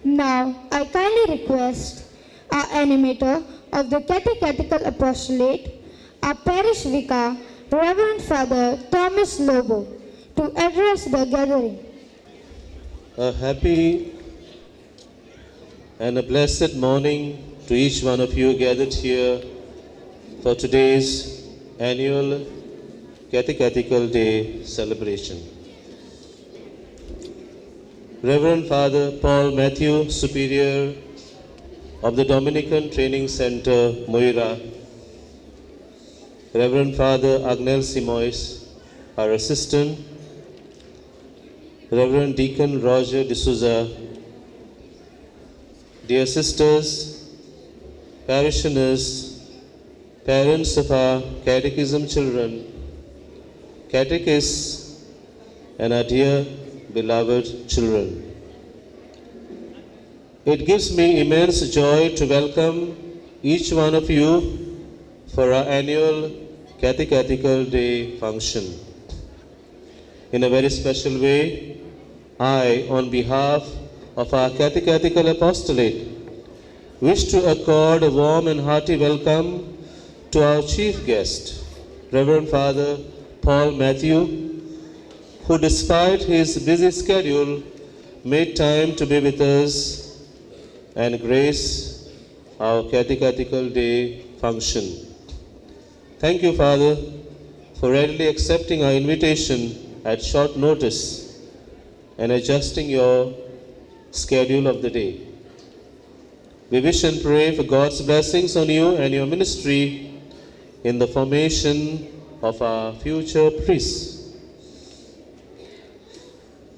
Now, I kindly request our animator of the Catechetical Apostolate, our parish vicar, Reverend Father Thomas Lobo, to address the gathering. A happy and a blessed morning to each one of you gathered here for today's annual Catechetical Day celebration. Reverend Father Paul Matthew, Superior of the Dominican Training Center, Moira, Reverend Father Agnel Simois, our assistant, Reverend Deacon Roger D'Souza, dear sisters, parishioners, parents of our catechism children, catechists, and our dear beloved children. It gives me immense joy to welcome each one of you for our annual Catechetical Day function. In a very special way, I, on behalf of our Catechetical Apostolate, wish to accord a warm and hearty welcome to our chief guest, Reverend Father Paul Matthew, who despite his busy schedule made time to be with us and grace our Catechetical Day function. Thank you, Father, for readily accepting our invitation at short notice and adjusting your schedule of the day. We wish and pray for God's blessings on you and your ministry in the formation of our future priests.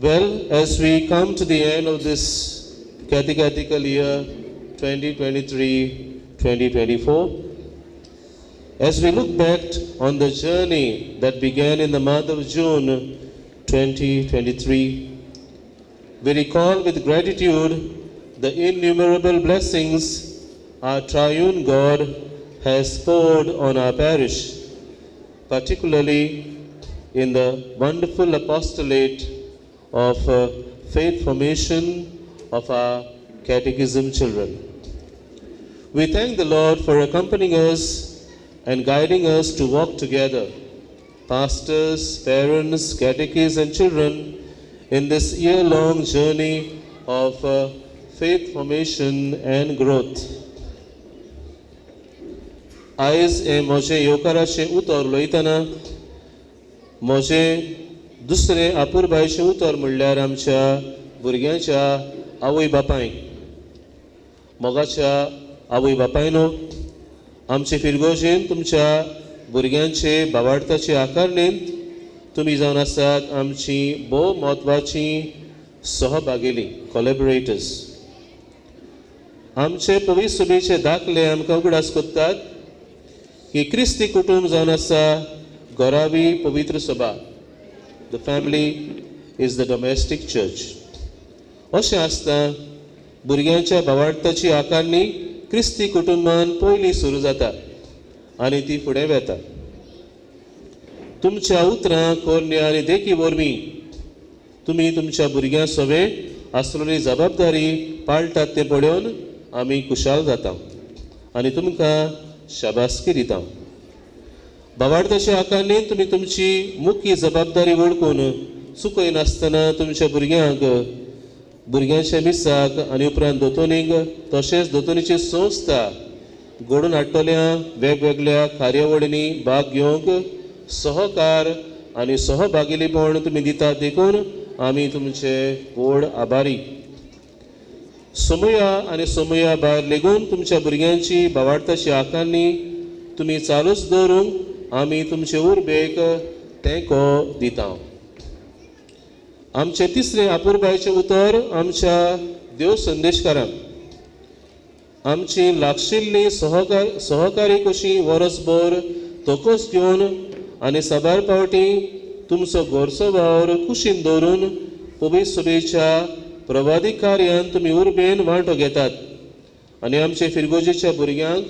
Well, as we come to the end of this catechetical year 2023-2024, as we look back on the journey that began in the month of June 2023, we recall with gratitude the innumerable blessings our triune God has poured on our parish, particularly in the wonderful apostolate of faith formation of our catechism children. We thank the Lord for accompanying us and guiding us to walk together, pastors, parents, catechists, and children, in this year-long journey of faith formation and growth. आयज हे म्हजे येवकाराचें उतर उलयतना म्हजें दुसरें आपुरबायेचें उतर म्हणल्यार आमच्या भुरग्यांच्या आवय बापायक. मोगाच्या आवय बापायनो, आमचे फिरगोजेन तुमच्या भुरग्यांचे भावार्थाचे आकारणेंत तुमी जावन आसात आमची भोव म्हत्वाची सहभागिली, कोलॅबोरेटर्स. आमचे पवित्र सभेचे दाखले आमकां उगडास कोत्तात की क्रिस्ती कुटुंब जावन आसा घरावी पवित्र सभा. The family is the domestic church. अशें आसता भुरग्यांच्या भावार्थाची आकारणी क्रिस्ती कुटुंबान पयलीं सुरू जाता आनी ती फुडें वेता. तुमच्या उतरां, कोरण्या आनी देखी वरवीं तुमी तुमच्या भुरग्यां सवे आसलेली जबाबदारी पाळटात तें पळोवन आमी खुशाल जाता आनी तुमकां शाबासकी दिता. भावार्थाच्या आकारणीन तुमी तुमची मुख्य जबाबदारी वळखून चुकयनासतना तुमच्या भुरग्यांच्या मिसाक आनी उपरांत दोतोनीक तशेंच दोतोनीची संस्था घडोवन हाडटल्या वेगवेगळ्या कार्यावळींनी भाग घेवंक सहकार आनी सहभागिलीपण तुमी दितात देखून आमी तुमचे व्हड आभारी. समया आनी समया भायर लेगून तुमच्या भुरग्यांची भावार्थाची आकारणी तुमी चालूच दवरूंक आमी तुमचे उर्बेक तेंको दिता. आमचे तिसरे आपुरबायेचें उतर आमच्या देव संदेशकारांक. आमची लागशिल्ली सहकारी कशी वर्सभर तोकस घेवन आनी साबार पावटी तुमचो घरचो वावर कुशीन दवरून पवित्र सभेच्या प्रभादीक कार्यान तुमी उर्बेन वांटो घेतात आनी आमचे फिरगोजेच्या भुरग्यांक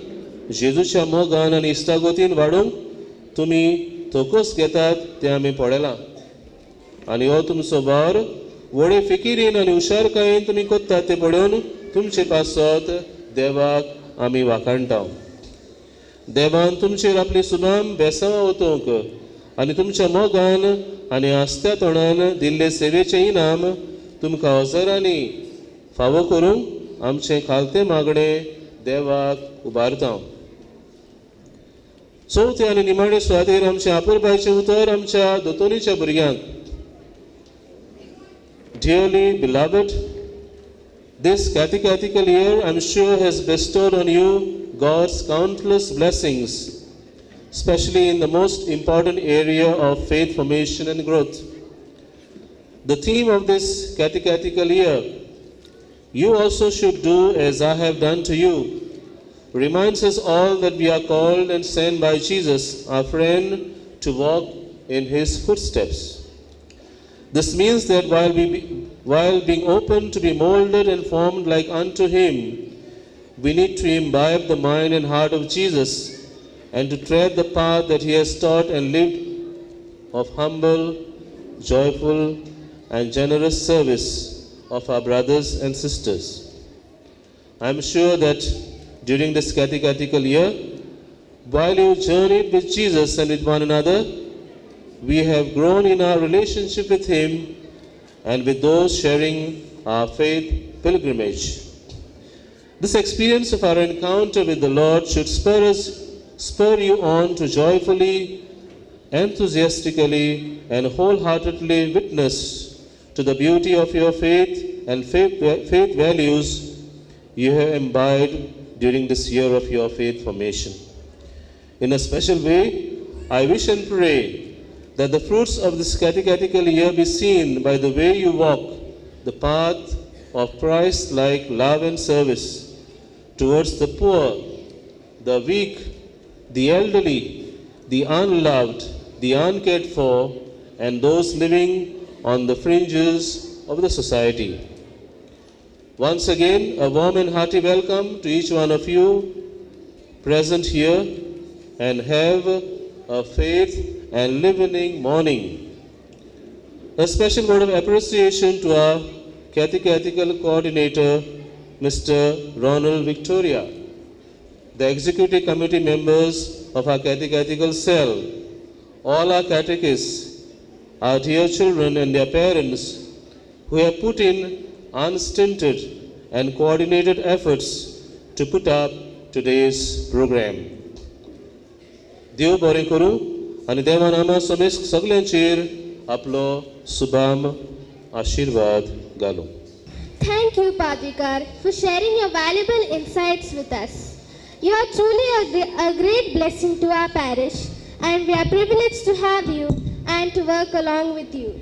जेजूच्या मोगान आनी इश्टागोतीन वाडूंक तुमी तोकस घेतात तें आमी पळयलां. आनी हो तुमचो वावर व्हडे फिकिरीन आनी हुशारकायेन तुमी कोत्तात ते पळोवन तुमचे पासत देवाक आमी वाखाणटा. देवान तुमचेर आपली सुनाम बेसांवां ओतोवंक आनी तुमच्या मोगान आनी आस्त्या तोंडान दिल्ले सेवेचें इनाम तुमकां हजारांनी फावो करूंक आमचें खालतें मागणें देवाक उबारता. चवथे आनी निमाणे सुवातेर आमचें आपुरबायेचें उतर आमच्या दोतोनीच्या भुरग्यांक. Dearly beloved, this catechetical year, I'm sure, has bestowed on you God's countless blessings, especially in the most important area of faith formation and growth. The theme of this catechetical year, "You also should do as I have done to you," reminds us all that we are called and sent by Jesus, our friend, to walk in his footsteps. This means that while being open to be molded and formed like unto him, we need to imbibe the mind and heart of Jesus and to tread the path that he has taught and lived of humble, joyful, and generous service of our brothers and sisters. I am sure that during this catechetical year, while you journeyed with Jesus and with one another, we have grown in our relationship with him and with those sharing our faith pilgrimage. This experience of our encounter with the Lord should spur you on to joyfully, enthusiastically, and wholeheartedly witness to the beauty of your faith and faith values you have imbibed during this year of your faith formation. In a special way, I wish and pray that the fruits of this catechetical year be seen by the way you walk the path of Christ-like love and service towards the poor, the weak, the elderly, the unloved, the uncared for, and those living on the fringes of the society. Once again, a warm and hearty welcome to each one of you present here, and have a faith and living morning. A special word of appreciation to our catechetical coordinator, Mr. Ronald Victoria, the executive committee members of our catechetical cell, all our catechists, our dear children and their parents who have put in unstinted and coordinated efforts to put up today's program. देव बरें करूं आनी देवान आमा सगळ्यांचेर आपलो सुभाम आशीर्वाद घालूं. Thank you, Padrikar, for sharing your valuable insights with us. You are truly a great blessing to our parish, and we are privileged to have you and to work along with you.